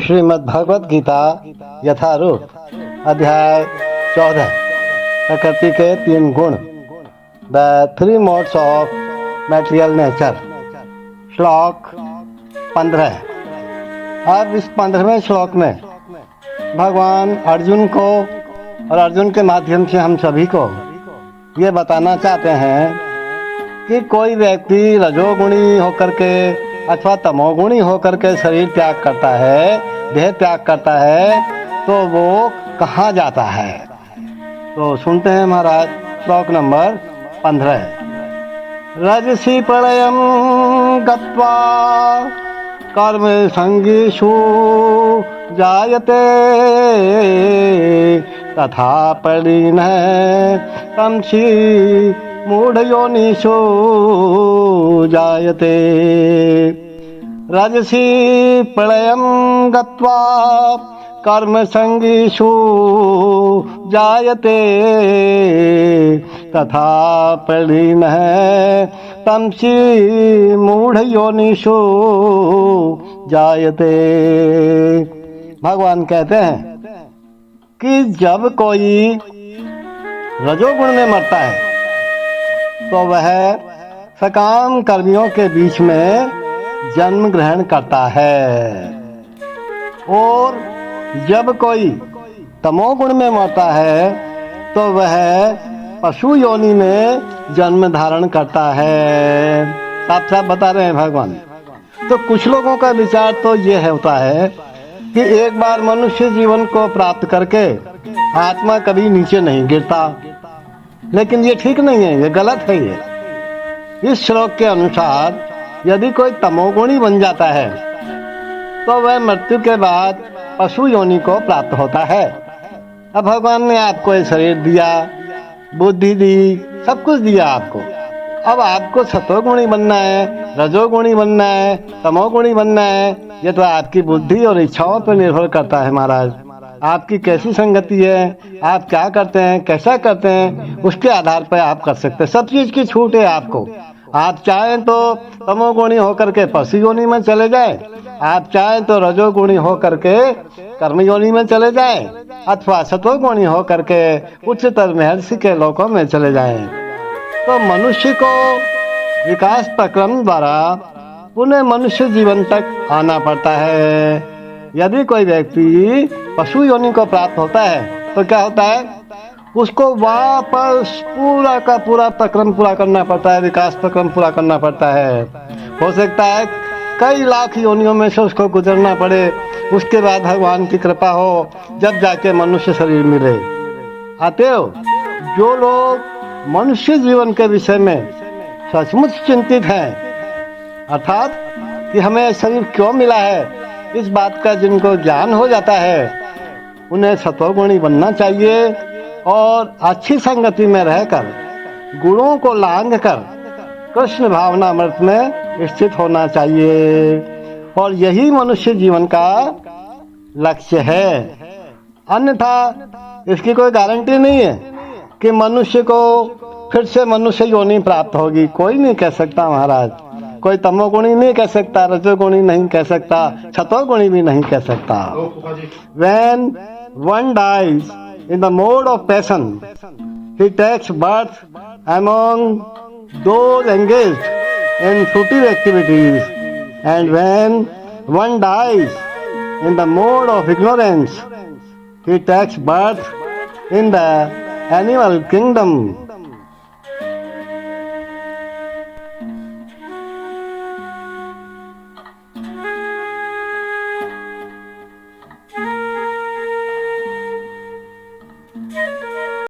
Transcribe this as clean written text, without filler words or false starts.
श्रीमद् भगवद गीता यथारूप अध्याय 14 प्रकृति के 3 गुण the 3 modes of material nature. श्लोक 15। अब इस 15वें श्लोक में भगवान अर्जुन को और अर्जुन के माध्यम से हम सभी को ये बताना चाहते हैं कि कोई व्यक्ति रजोगुणी होकर के अथवा तमोगुणी होकर के शरीर त्याग करता है, देह त्याग करता है, तो वो कहाँ जाता है। तो सुनते हैं महाराज श्लोक नंबर 15। रजसी प्रलयम गत्वा कर्म संगीषु जायते तथा परिणः तमसि मूढ़योनिषु जायते। रजसी प्रलयं गत्वा कर्म संगीषु जायते तथा परिणः तमसि मूढ़योनिषु जायते। भगवान कहते हैं कि जब कोई रजोगुण में मरता है तो वह सकाम कर्मियों के बीच में जन्म ग्रहण करता है, और जब कोई तमोगुण में मरता है तो वह पशु योनि में जन्म धारण करता है। साफ साफ बता रहे हैं भगवान। तो कुछ लोगों का विचार तो ये होता है कि एक बार मनुष्य जीवन को प्राप्त करके आत्मा कभी नीचे नहीं गिरता, लेकिन ये ठीक नहीं है, ये गलत है। ये इस श्लोक के अनुसार यदि कोई तमोगुणी बन जाता है तो वह मृत्यु के बाद पशु योनि को प्राप्त होता है। अब भगवान ने आपको ये शरीर दिया, बुद्धि दी, सब कुछ दिया आपको। अब आपको सतोगुणी बनना है, रजोगुणी बनना है, तमोगुणी बनना है, ये तो आपकी बुद्धि और इच्छाओं पर निर्भर करता है महाराज। आपकी कैसी संगति है, आप क्या करते हैं, कैसा करते हैं, उसके आधार पर आप कर सकते हैं। सब चीज की छूट है आपको। आप चाहें तो तमोगुणी होकर के पशु योनि में चले जाएं, आप चाहें तो रजोगुणी होकर के कर्म योनि में चले जाएं, अथवा सतोगुणी होकर के उच्चतर महर्षि के लोकों में चले जाएं। तो मनुष्य को विकास प्रक्रम द्वारा पुनः मनुष्य जीवन तक आना पड़ता है। यदि कोई व्यक्ति पशु योनि को प्राप्त होता है तो क्या होता है, उसको वापस पूरा का पूरा प्रक्रम पूरा करना पड़ता है, विकास प्रक्रम पूरा करना पड़ता है। हो सकता है कई लाख योनियों में से उसको गुजरना पड़े, उसके बाद भगवान की कृपा हो जब जाके मनुष्य शरीर मिले। आते हो जो लोग मनुष्य जीवन के विषय में सचमुच चिंतित हैं, अर्थात कि हमें शरीर क्यों मिला है, इस बात का जिनको ज्ञान हो जाता है, उन्हें सतोगुणी बनना चाहिए और अच्छी संगति में रहकर गुणों को लांघ कर कृष्ण भावनामृत में स्थित होना चाहिए। और यही मनुष्य जीवन का लक्ष्य है। अन्यथा इसकी कोई गारंटी नहीं है कि मनुष्य को फिर से मनुष्य योनि प्राप्त होगी। कोई नहीं कह सकता महाराज। कोई तमोगुणी नहीं कह सकता, रजोगुणी नहीं कह सकता, सतोगुणी भी नहीं कह सकता। When one dies in the mode of passion, he takes birth among those engaged in fruitive activities, and when one dies in the mode of ignorance, he takes birth in the animal kingdom.